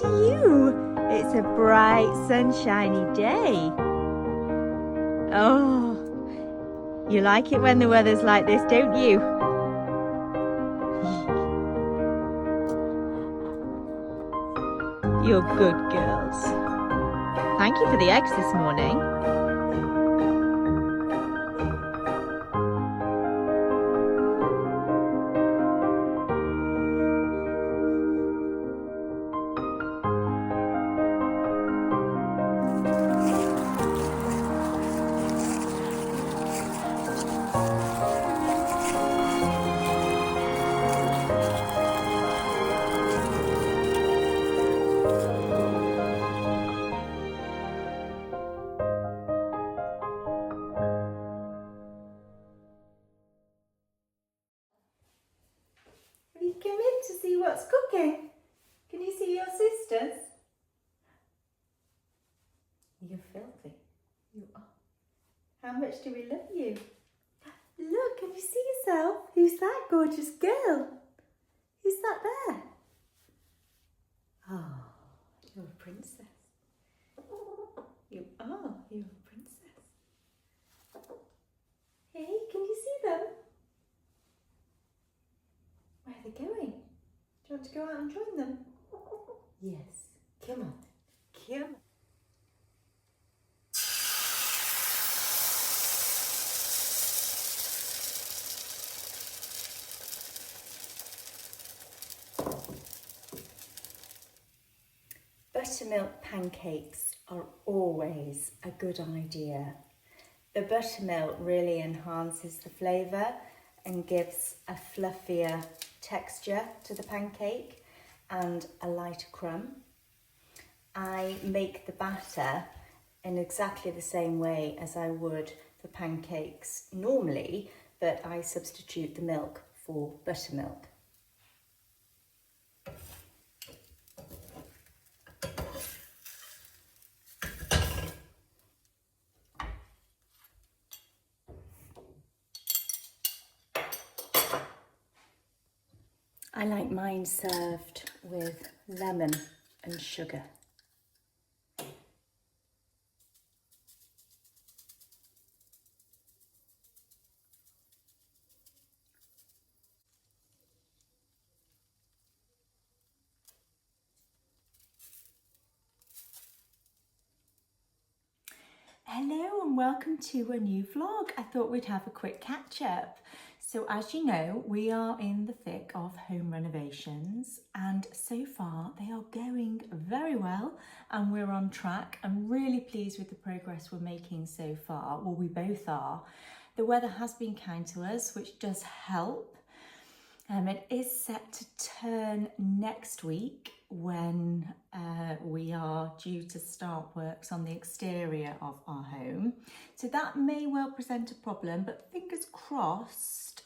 to you. It's a bright, sunshiny day. Oh, you like it when the weather's like this, don't you? You're good girls. Thank you for the eggs this morning. Have you come in to see what's cooking? Can you see your sisters? You're filthy. You are. How much do we love you? Look, can you see yourself? Who's that gorgeous girl? Who's that there? Oh, you're a princess. You are. You're a princess. Hey, can you see them? Where are they going? Do you want to go out and join them? Yes. Come on. Come on. Buttermilk pancakes are always a good idea. The buttermilk really enhances the flavour and gives a fluffier texture to the pancake and a lighter crumb. I make the batter in exactly the same way as I would for pancakes normally, but I substitute the milk for buttermilk. I like mine served with lemon and sugar. Hello and welcome to a new vlog. I thought we'd have a quick catch up. So as you know, we are in the thick of home renovations and so far they are going very well and we're on track. I'm really pleased with the progress we're making so far. Well, we both are. The weather has been kind to us, which does help. It is set to turn next week when we are due to start works on the exterior of our home. So that may well present a problem, but fingers crossed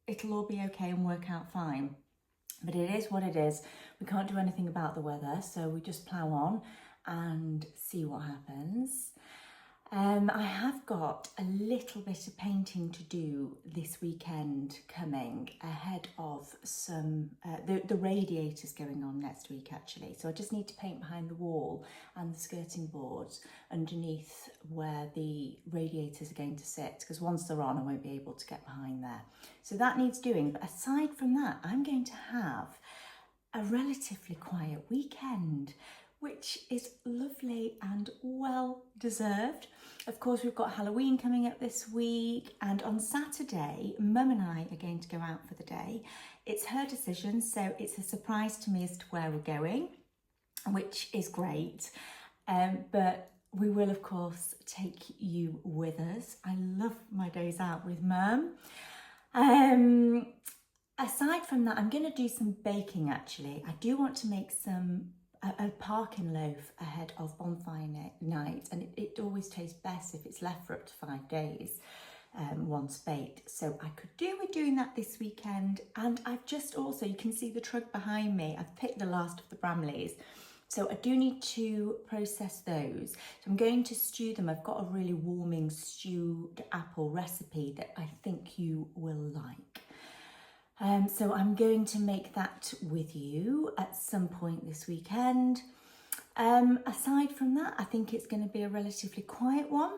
it'll all be okay and work out fine. But it is what it is. We can't do anything about the weather, so we just plough on and see what happens. I have got a little bit of painting to do this weekend coming ahead of some, the radiators going on next week actually. So I just need to paint behind the wall and the skirting boards underneath where the radiators are going to sit, because once they're on I won't be able to get behind there. So that needs doing, but aside from that I'm going to have a relatively quiet weekend, which is lovely and well deserved. Of course, we've got Halloween coming up this week, and on Saturday, Mum and I are going to go out for the day. It's her decision, so it's a surprise to me as to where we're going, which is great. But we will, of course, take you with us. I love my days out with Mum. Aside from that, I'm going to do some baking actually. I do want to make a Parkin loaf ahead of bonfire night, and it always tastes best if it's left for up to 5 days once baked. So I could do with doing that this weekend, and I've just also, you can see the truck behind me, I've picked the last of the Bramleys. So I do need to process those. So I'm going to stew them. I've got a really warming stewed apple recipe that I think you will like. So I'm going to make that with you at some point this weekend. Aside from that, I think it's going to be a relatively quiet one.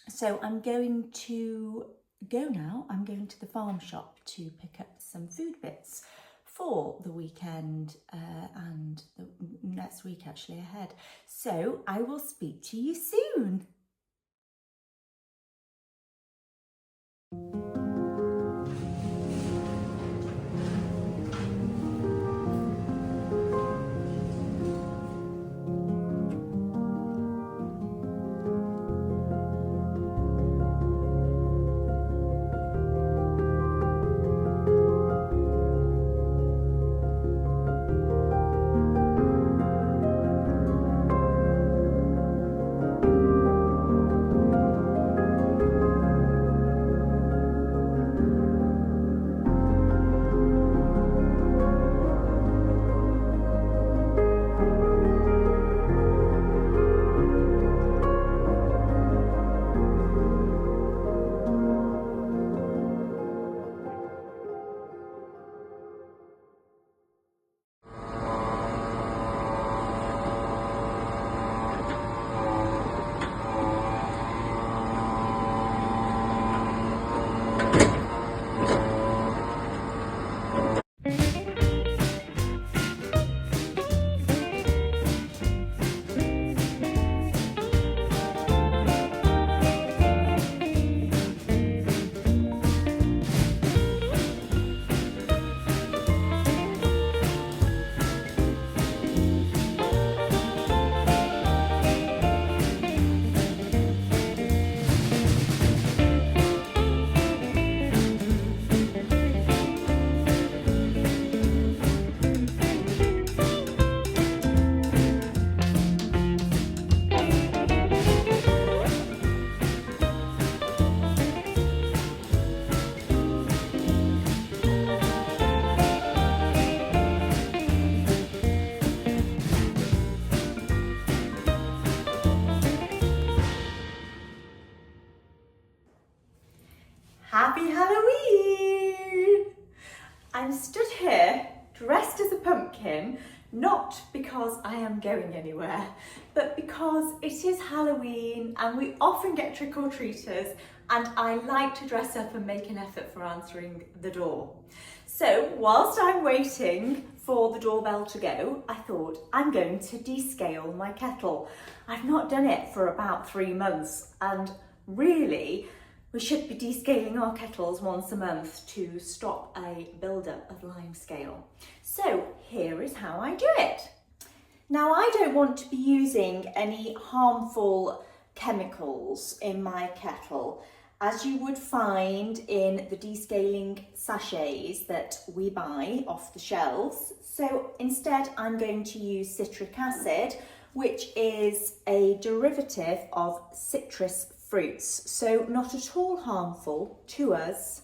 So I'm going to go now. I'm going to the farm shop to pick up some food bits for the weekend and the next week actually ahead. So I will speak to you soon. Happy Halloween! I'm stood here dressed as a pumpkin, not because I am going anywhere, but because it is Halloween and we often get trick-or-treaters and I like to dress up and make an effort for answering the door. So whilst I'm waiting for the doorbell to go, I thought I'm going to descale my kettle. I've not done it for about 3 months and really we should be descaling our kettles once a month to stop a build-up of limescale. So here is how I do it. Now I don't want to be using any harmful chemicals in my kettle, as you would find in the descaling sachets that we buy off the shelves. So instead I'm going to use citric acid, which is a derivative of citrus fruits, so not at all harmful to us.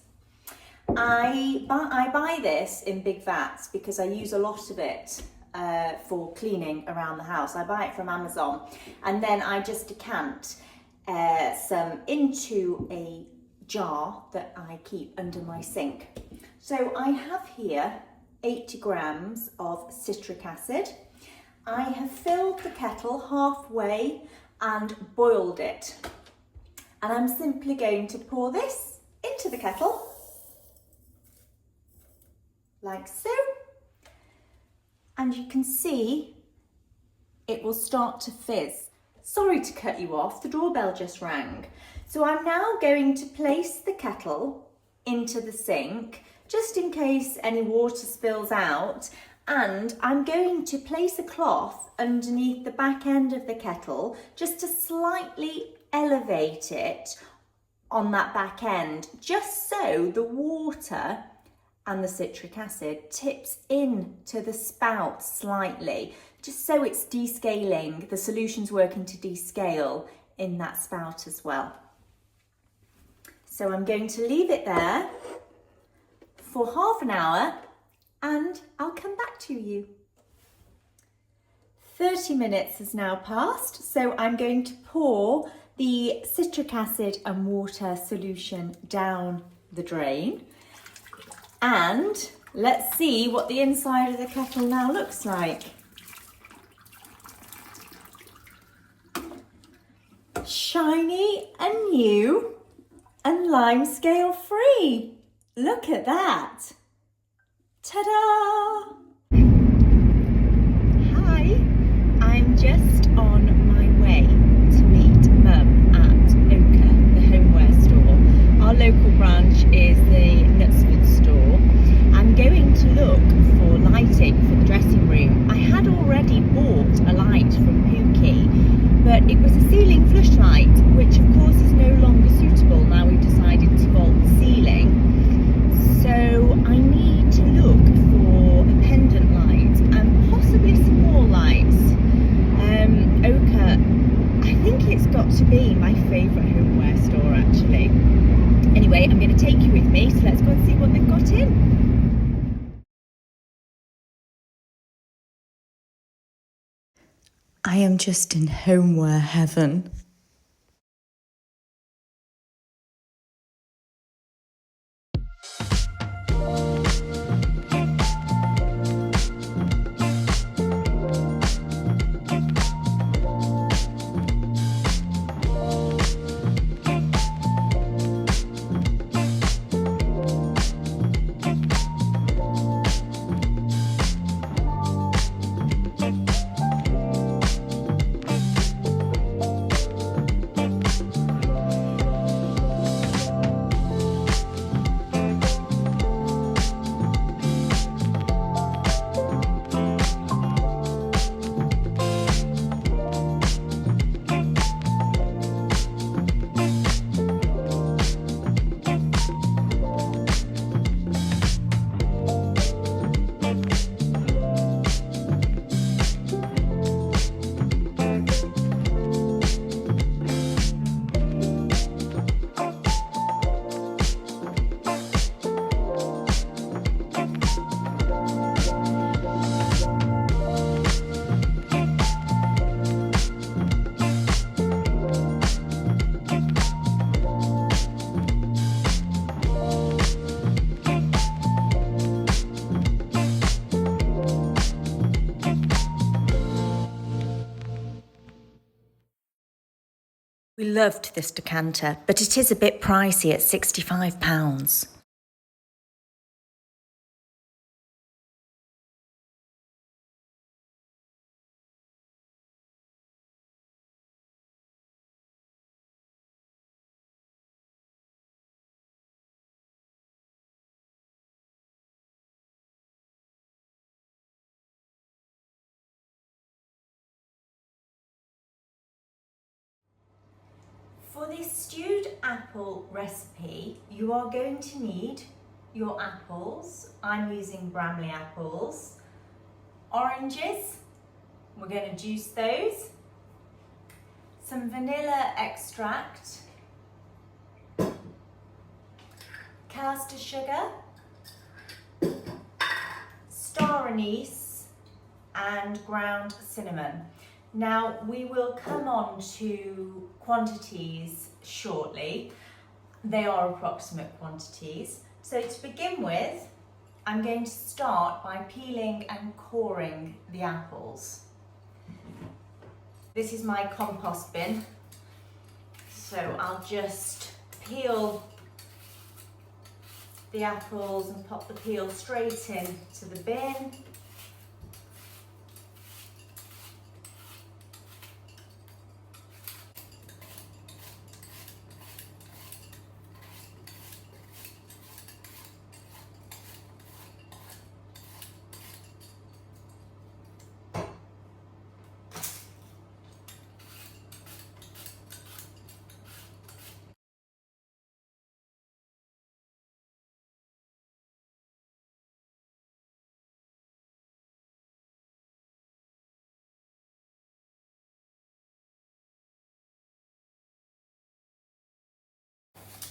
I buy this in big vats because I use a lot of it for cleaning around the house. I buy it from Amazon and then I just decant some into a jar that I keep under my sink. So I have here 80 grams of citric acid. I have filled the kettle halfway and boiled it. And I'm simply going to pour this into the kettle, like so. And you can see it will start to fizz. Sorry to cut you off, the doorbell just rang. So I'm now going to place the kettle into the sink, just in case any water spills out. And I'm going to place a cloth underneath the back end of the kettle, just to slightly elevate it on that back end, just so the water and the citric acid tips in to the spout slightly, just so it's descaling, the solution's working to descale in that spout as well. So I'm going to leave it there for half an hour and I'll come back to you. 30 minutes has now passed, so I'm going to pour the citric acid and water solution down the drain. And let's see what the inside of the kettle now looks like. Shiny and new and lime scale free. Look at that. Ta-da! Hi, I'm just on my way to meet Mum at Ochre, the homeware store. Our local branch is the Knutsford store. I'm going to look for lighting for the dressing room. I had already bought a light from Parkin, but it was a ceiling flush light, which of course is no longer suitable now we've decided to vault the ceiling. So I need to look for a pendant light and possibly some more lights. Ochre, I think it's got to be my favourite homeware store actually. Anyway, I'm going to take you with me, so let's go and see what they've got in. I am just in homeware heaven. We loved this decanter, but it is a bit pricey at £65. For this stewed apple recipe, you are going to need your apples. I'm using Bramley apples. Oranges, we're going to juice those. Some vanilla extract. Caster sugar. Star anise and ground cinnamon. Now we will come on to quantities shortly. They are approximate quantities. So to begin with, I'm going to start by peeling and coring the apples. This is my compost bin. So I'll just peel the apples and pop the peel straight into the bin.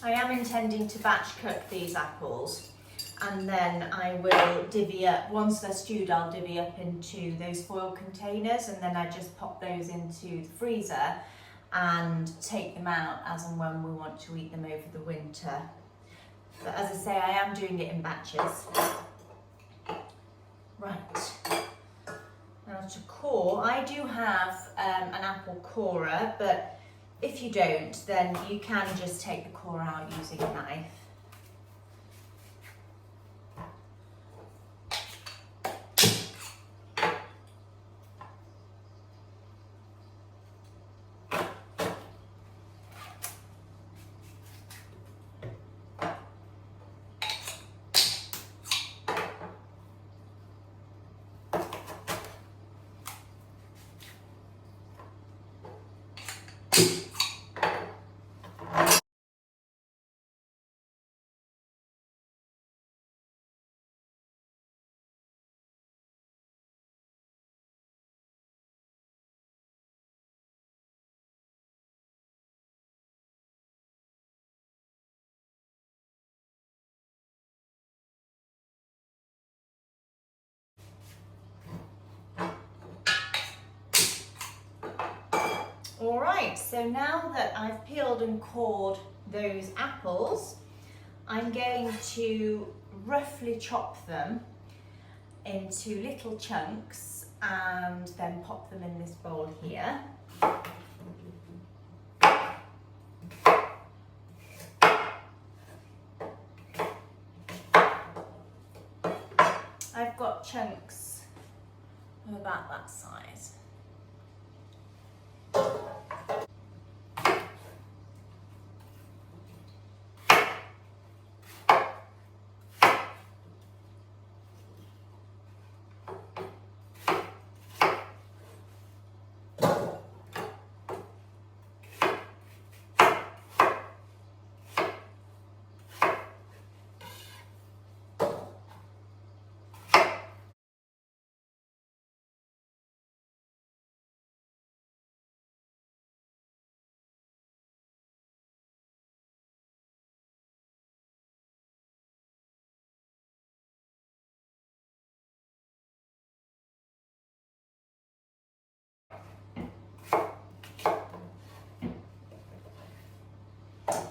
I am intending to batch cook these apples, and then I will divvy up, once they're stewed, I'll divvy up into those foil containers, and then I just pop those into the freezer and take them out as and when we want to eat them over the winter. But as I say, I am doing it in batches. Right. Now to core, I do have an apple corer, but if you don't, then you can just take the core out using a knife. All right, so now that I've peeled and cored those apples, I'm going to roughly chop them into little chunks and then pop them in this bowl here. I've got chunks of about that size.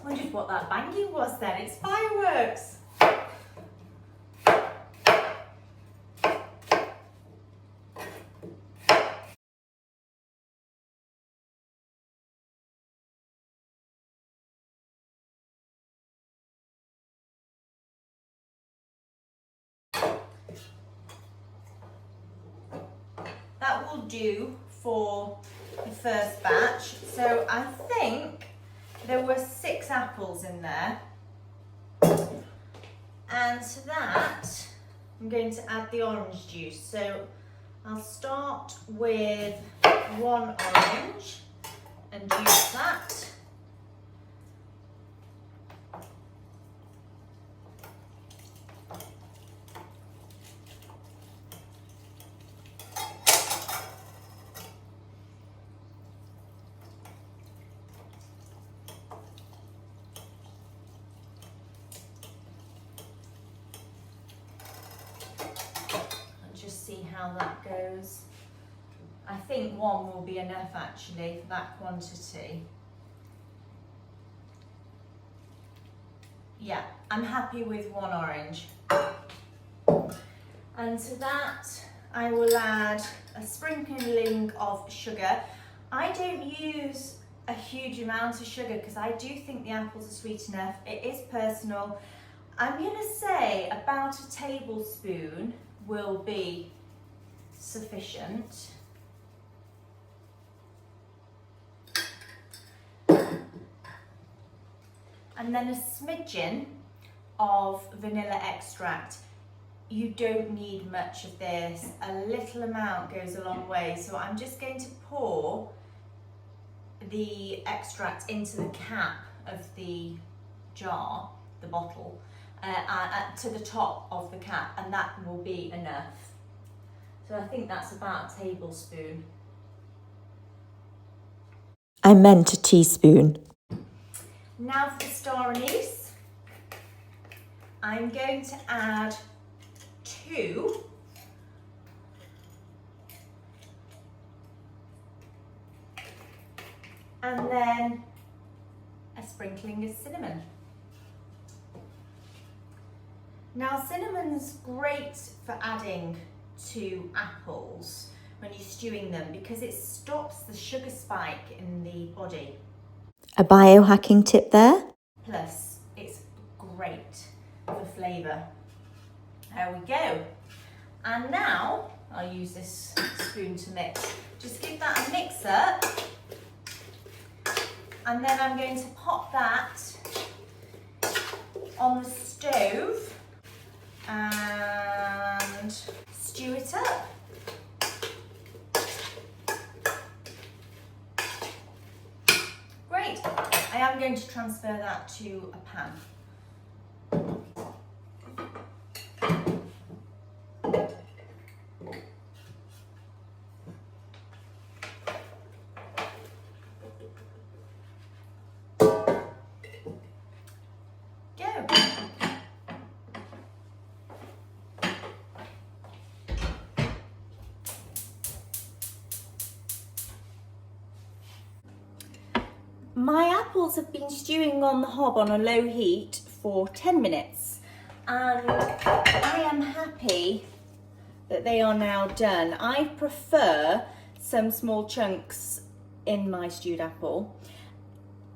Wondered what that banging was then. It's fireworks. That will do for the first batch. So I think there were 6 apples in there. And to that, I'm going to add the orange juice. So I'll start with 1 orange and juice that. See how that goes. I think 1 will be enough actually for that quantity. Yeah, I'm happy with 1 orange. And to that I will add a sprinkling of sugar. I don't use a huge amount of sugar because I do think the apples are sweet enough. It is personal. I'm going to say about a tablespoon will be sufficient. And then a smidgen of vanilla extract. You don't need much of this. A little amount goes a long way. So I'm just going to pour the extract into the cap of the jar, the bottle, to the top of the cap, and that will be enough. So I think that's about a tablespoon. I meant a teaspoon. Now for the star anise. I'm going to add 2 and then a sprinkling of cinnamon. Now cinnamon's great for adding to apples when you're stewing them because it stops the sugar spike in the body. A biohacking tip there. Plus, it's great for flavour. There we go. And now, I'll use this spoon to mix. Just give that a mix up. And then I'm going to pop that on the stove and stew it up. Great. I am going to transfer that to a pan. My apples have been stewing on the hob on a low heat for 10 minutes and I am happy that they are now done. I prefer some small chunks in my stewed apple.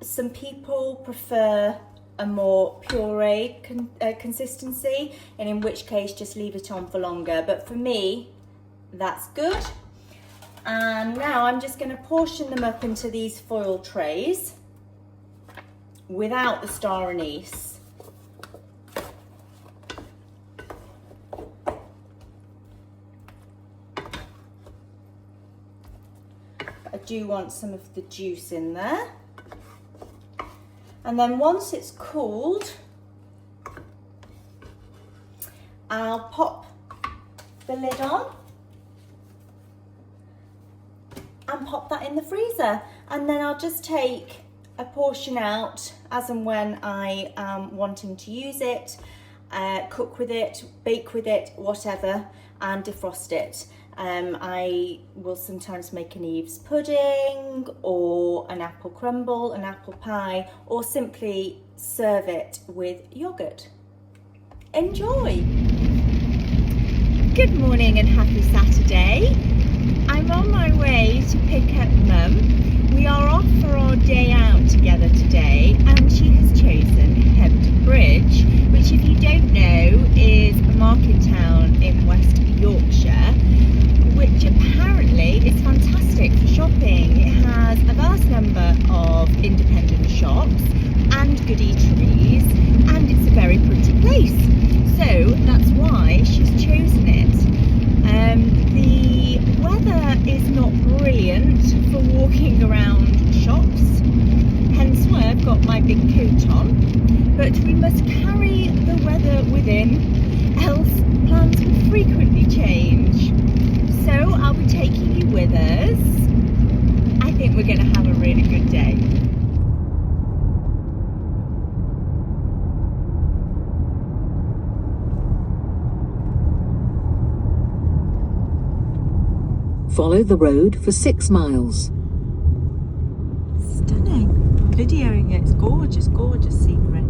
Some people prefer a more puree consistency, and in which case just leave it on for longer, but for me that's good. And now I'm just going to portion them up into these foil trays without the star anise. I do want some of the juice in there. And then once it's cooled, I'll pop the lid on and pop that in the freezer, and then I'll just take a portion out as and when I am wanting to use it, cook with it, bake with it, whatever, and defrost it. I will sometimes make an Eve's pudding or an apple crumble, an apple pie, or simply serve it with yogurt. Enjoy! Good morning and happy Saturday. I'm on my way to pick up Mum. We are off for our day out together today, and she has chosen Hebden Bridge, which, if you don't know, is a market town in West Yorkshire, which apparently is fantastic for shopping. It has a vast number of independent shops and good eateries, and it's a very pretty place. So that's why she's chosen it. The weather is not brilliant for walking around shops, hence why I've got my big coat on, but we must carry the weather within, else plans will frequently change. So I'll be taking you with us. I think we're going to have a really good day. Follow the road for 6 miles. Stunning. Videoing it. It's gorgeous, gorgeous scenery.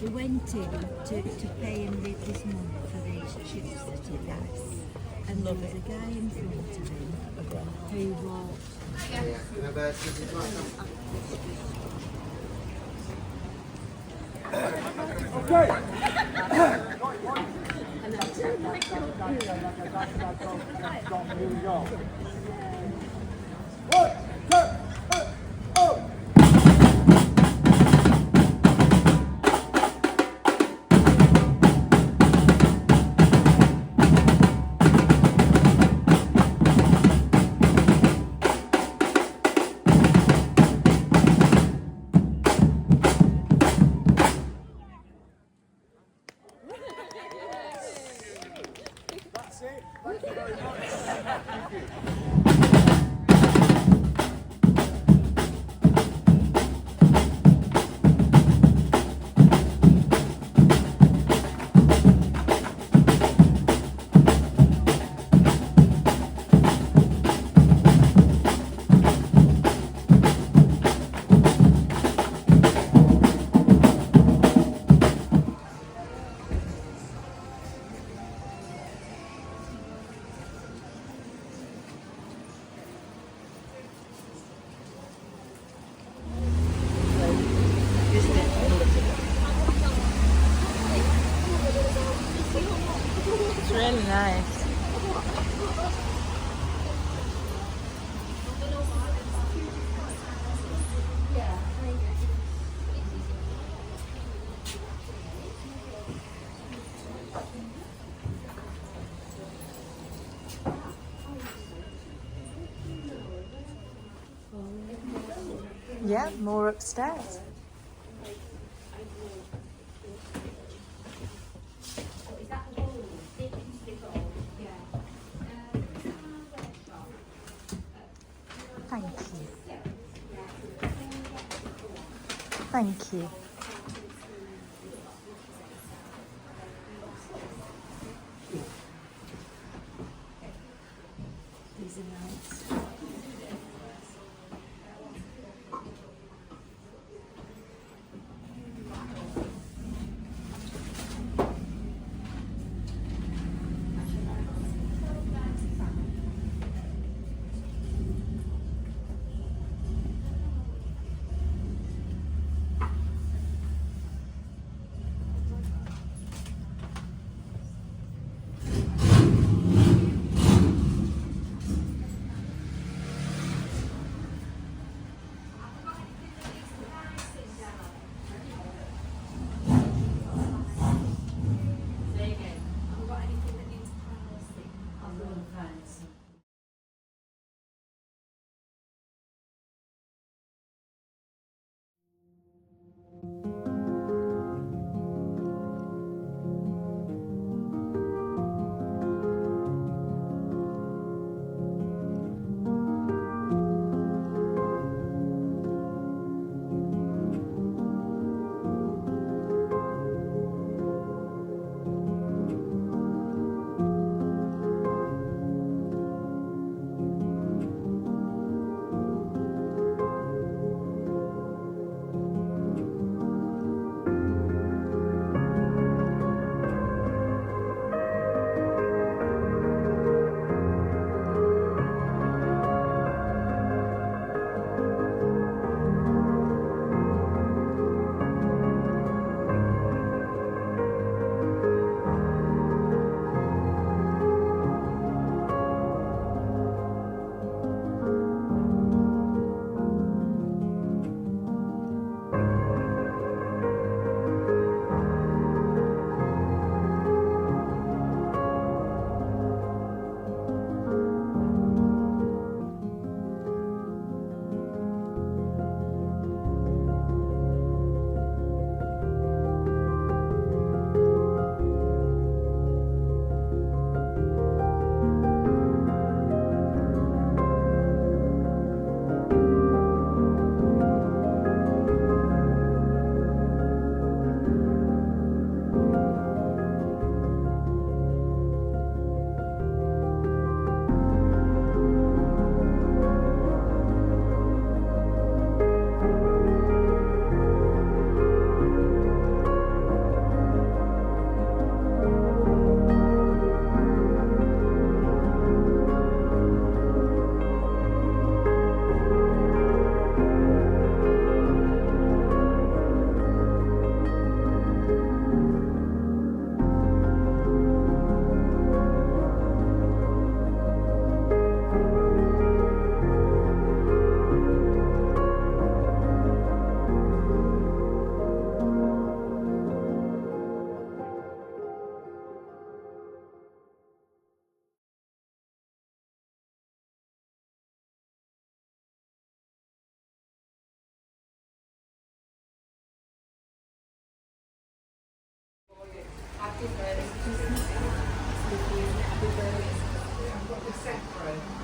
We went in to pay him this money for these chips that he gets. And there was a guy in front of him who walked. It's really nice. Yeah, more upstairs. Thank you. Thank you. These are nice.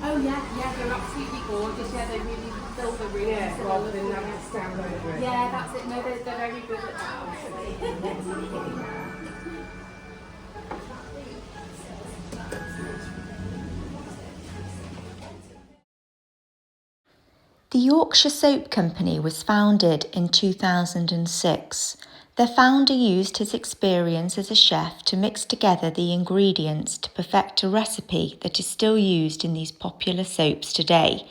Oh yeah, they're absolutely gorgeous. Yeah, they really fill the room. Yeah, rather than having to stand over it. Yeah, that's it. No, they're very good at that. The Yorkshire Soap Company was founded in 2006. Their founder used his experience as a chef to mix together the ingredients to perfect a recipe that is still used in these popular soaps today.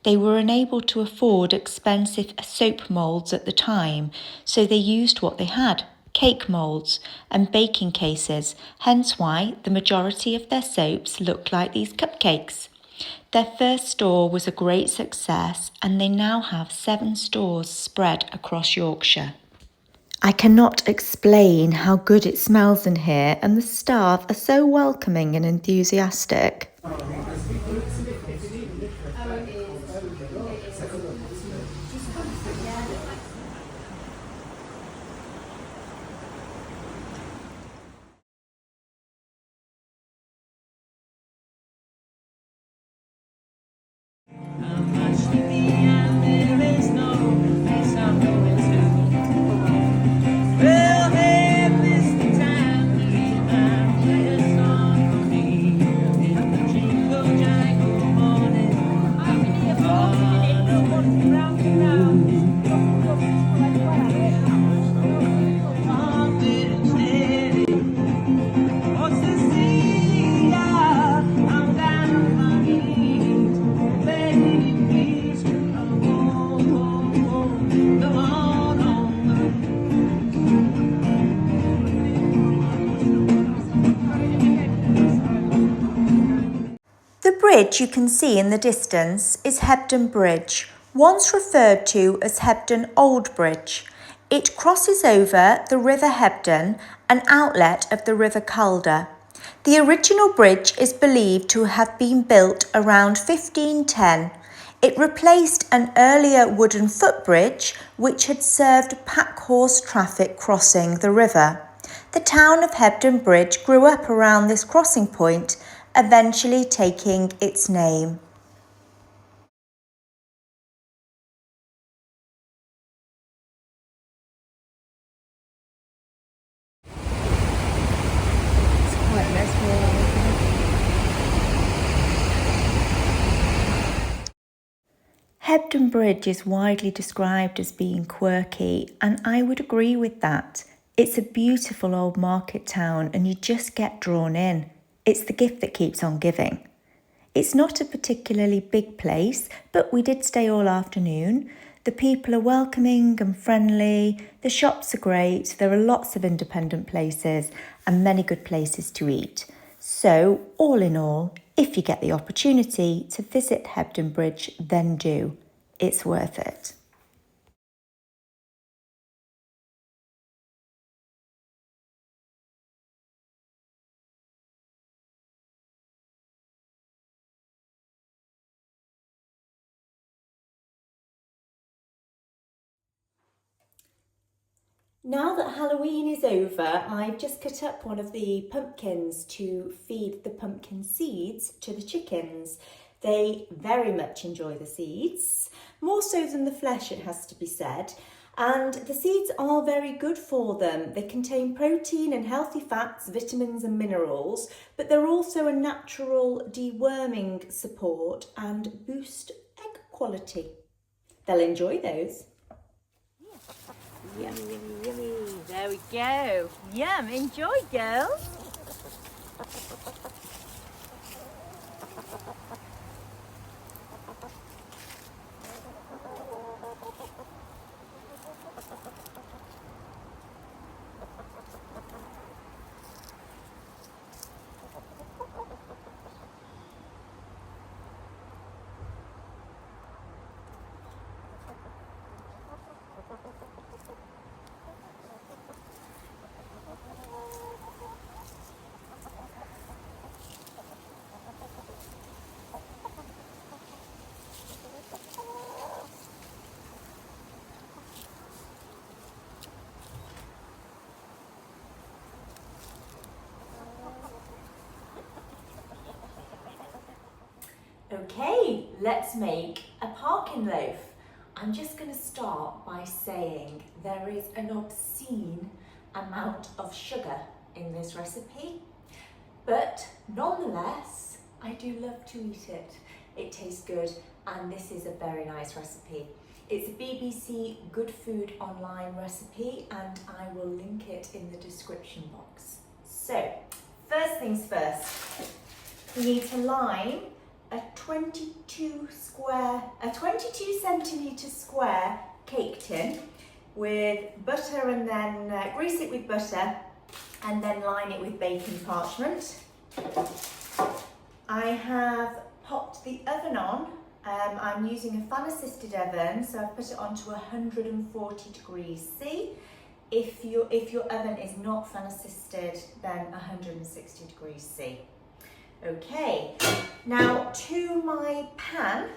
They were unable to afford expensive soap moulds at the time, so they used what they had, cake moulds and baking cases, hence why the majority of their soaps look like these cupcakes. Their first store was a great success and they now have 7 stores spread across Yorkshire. I cannot explain how good it smells in here, and the staff are so welcoming and enthusiastic. The bridge you can see in the distance is Hebden Bridge, once referred to as Hebden Old Bridge. It crosses over the River Hebden, an outlet of the River Calder. The original bridge is believed to have been built around 1510. It replaced an earlier wooden footbridge which had served pack horse traffic crossing the river. The town of Hebden Bridge grew up around this crossing point, eventually taking its name. Hebden Bridge is widely described as being quirky, and I would agree with that. It's a beautiful old market town and you just get drawn in. It's the gift that keeps on giving. It's not a particularly big place, but we did stay all afternoon. The people are welcoming and friendly, the shops are great, there are lots of independent places and many good places to eat. So, all in all, if you get the opportunity to visit Hebden Bridge, then do. It's worth it. Now that Halloween is over, I've just cut up one of the pumpkins to feed the pumpkin seeds to the chickens. They very much enjoy the seeds, more so than the flesh, it has to be said. And the seeds are very good for them. They contain protein and healthy fats, vitamins and minerals, but they're also a natural deworming support and boost egg quality. They'll enjoy those. Yummy, yummy, yummy. There we go. Yum. Enjoy, girls. Okay, let's make a Parkin loaf. I'm just going to start by saying there is an obscene amount of sugar in this recipe, but nonetheless, I do love to eat it. It tastes good, and this is a very nice recipe. It's a BBC Good Food Online recipe, and I will link it in the description box. So, first things first, we need to line a 22 centimetre square cake tin with butter, and then grease it with butter and then line it with baking parchment. I have popped the oven on. I'm using a fan assisted oven, so I've put it on to 140 degrees C. If your oven is not fan assisted, then 160 degrees C. Okay, now to my pan,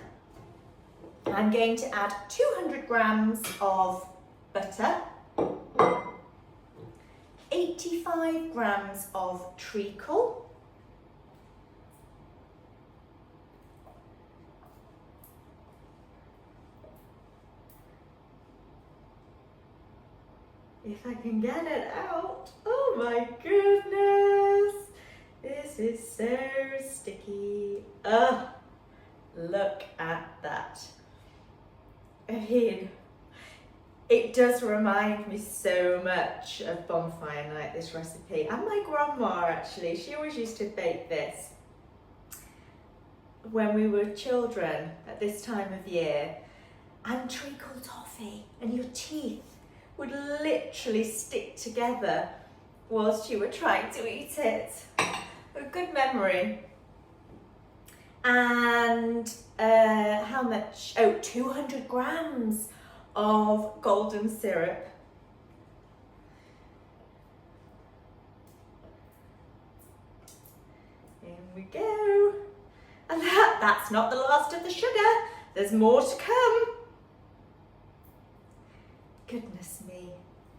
I'm going to add 200 grams of butter, 85 grams of treacle, if I can get it out. Oh my goodness, this is so sticky. Ugh, look at that. I mean, it does remind me so much of bonfire night, this recipe, and my grandma actually. She always used to bake this when we were children at this time of year. And treacle toffee, and your teeth would literally stick together whilst you were trying to eat it. A good memory. And how much? Oh, 200 grams of golden syrup. In we go. And that's not the last of the sugar. There's more to come. Goodness me.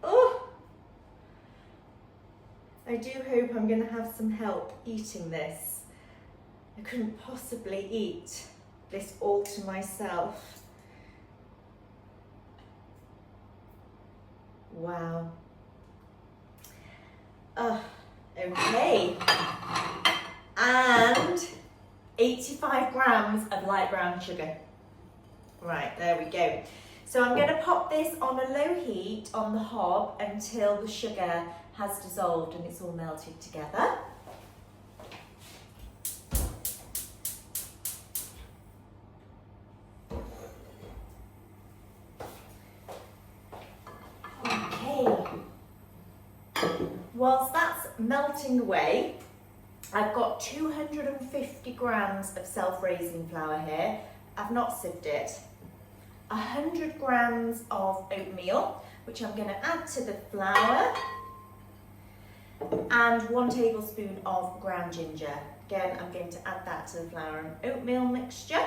Oh! I do hope I'm going to have some help eating this. I couldn't possibly eat this all to myself. Wow. Okay. And 85 grams of light brown sugar. Right, there we go. So I'm going to pop this on a low heat on the hob until the sugar has dissolved and it's all melted together. Okay. Whilst that's melting away, I've got 250 grams of self-raising flour here. I've not sieved it. 100 grams of oatmeal, which I'm going to add to the flour, and 1 tablespoon of ground ginger. Again, I'm going to add that to the flour and oatmeal mixture.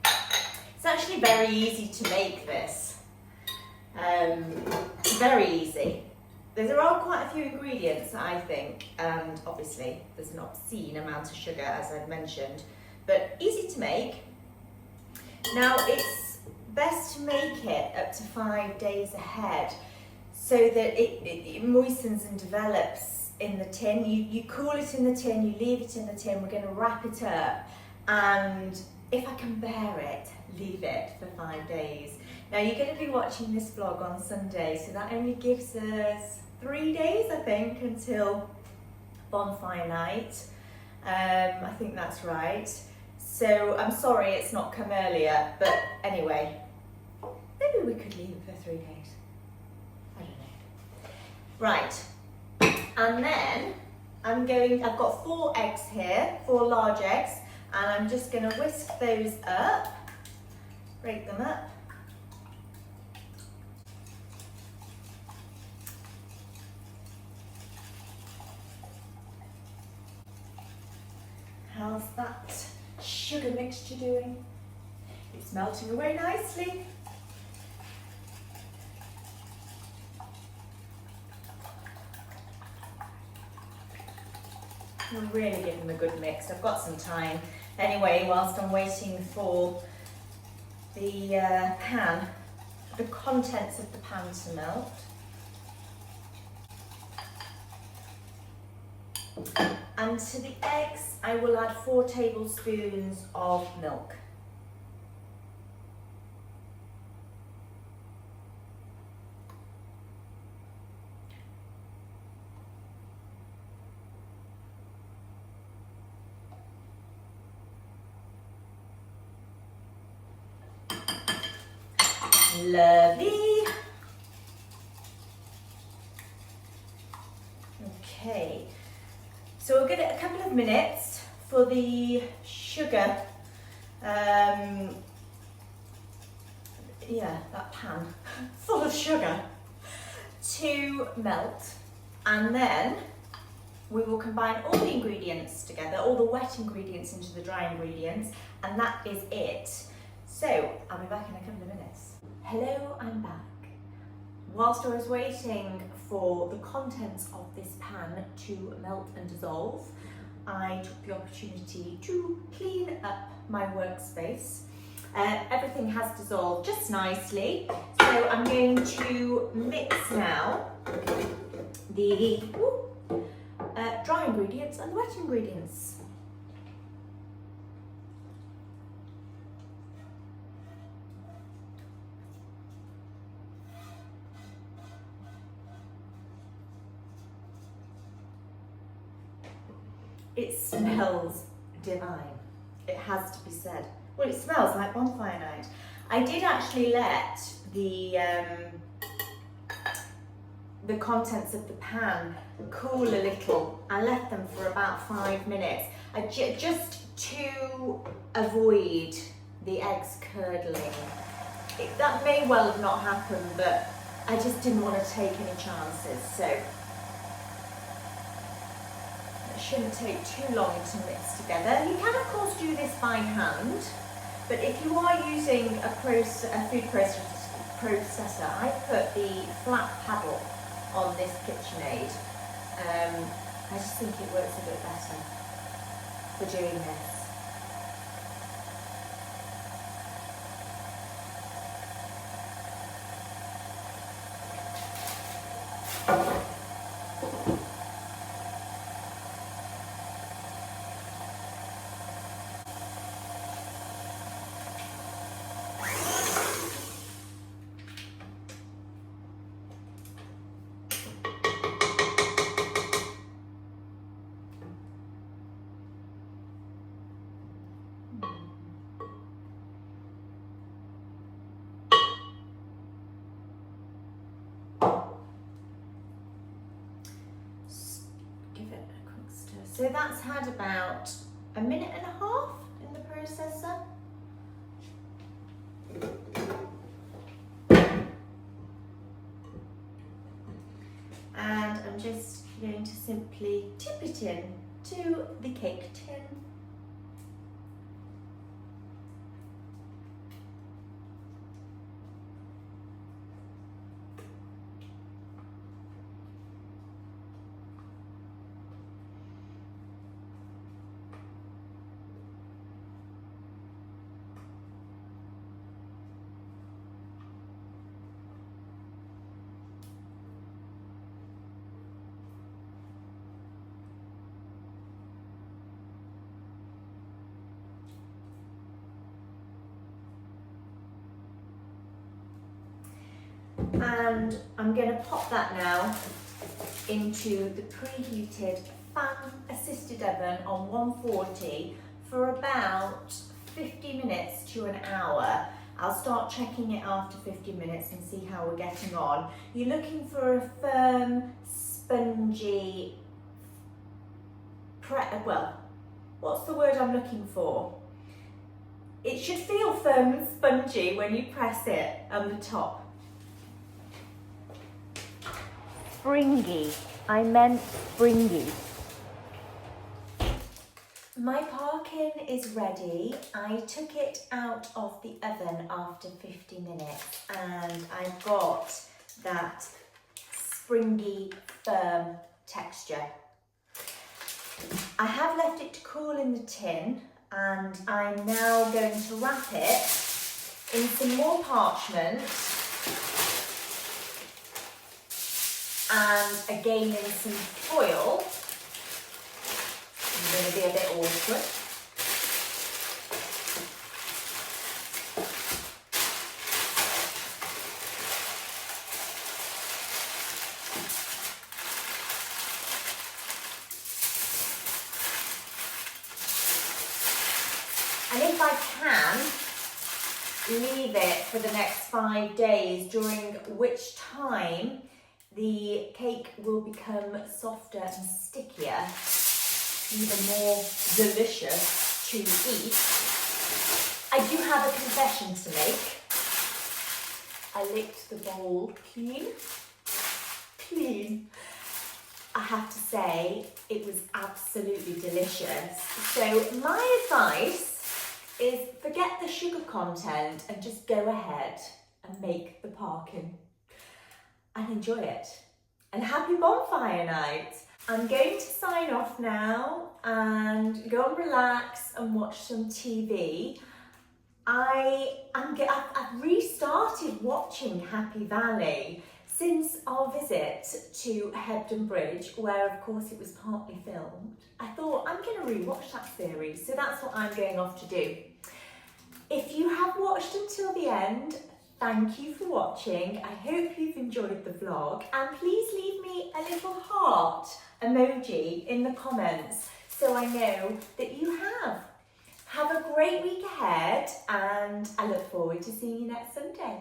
It's actually very easy to make this. Very easy. There are quite a few ingredients, I think, and obviously there's an obscene amount of sugar, as I've mentioned, but easy to make. Now, it's best to make it up to 5 days ahead so that it moistens and develops in the tin. You cool it in the tin, you leave it in the tin. We're going to wrap it up, and if I can bear it, leave it for 5 days. Now, you're going to be watching this vlog on Sunday, so that only gives us 3 days, I think, until bonfire night. I think that's right. So I'm sorry it's not come earlier, but anyway, maybe we could leave it for 3 days. I don't know. Right, and then I've got 4 eggs here, 4 large eggs, and I'm just going to whisk those up, break them up. How's that sugar mixture doing? It's melting away nicely. I'm really giving them a good mix. I've got some time. Anyway, whilst I'm waiting for the the contents of the pan to melt. And to the eggs, I will add 4 tablespoons of milk. Lovely. Okay, so we'll give it a couple of minutes for the sugar, yeah, that pan full of sugar to melt, and then we will combine all the ingredients together, all the wet ingredients into the dry ingredients, and that is it. So I'll be back in a couple of minutes. Hello, I'm back. Whilst I was waiting for the contents of this pan to melt and dissolve, I took the opportunity to clean up my workspace. Everything has dissolved just nicely, so I'm going to mix now the dry ingredients and the wet ingredients. It smells divine, it has to be said. Well, it smells like bonfire night. I did actually let the contents of the pan cool a little. I left them for about 5 minutes, just to avoid the eggs curdling. That may well have not happened, but I just didn't want to take any chances, so it shouldn't take too long to mix together. You can of course do this by hand, but if you are using a food processor, I put the flat paddle on this KitchenAid. I just think it works a bit better for doing this. So that's had about 1.5 minutes in the processor. And I'm just going to simply tip it in to the cake tin. And I'm going to pop that now into the preheated fan-assisted oven on 140 for about 50 minutes to an hour. I'll start checking it after 50 minutes and see how we're getting on. You're looking for a firm, spongy, well, what's the word I'm looking for? It should feel firm and spongy when you press it on the top. Springy. I meant springy. My Parkin is ready. I took it out of the oven after 50 minutes and I've got that springy, firm texture. I have left it to cool in the tin and I'm now going to wrap it in some more parchment and again in some foil. It's going to be a bit awkward. And if I can, leave it for the next 5 days, during which time the cake will become softer and stickier, even more delicious to eat. I do have a confession to make. I licked the bowl clean. I have to say, it was absolutely delicious. So my advice is forget the sugar content and just go ahead and make the Parkin and enjoy it. And happy bonfire night. I'm going to sign off now and go and relax and watch some TV. I've restarted watching Happy Valley since our visit to Hebden Bridge, where of course it was partly filmed. I thought I'm going to rewatch that series, so that's what I'm going off to do. If you have watched until the end, thank you for watching. I hope you've enjoyed the vlog, and please leave me a little heart emoji in the comments so I know that you have. Have a great week ahead, and I look forward to seeing you next Sunday.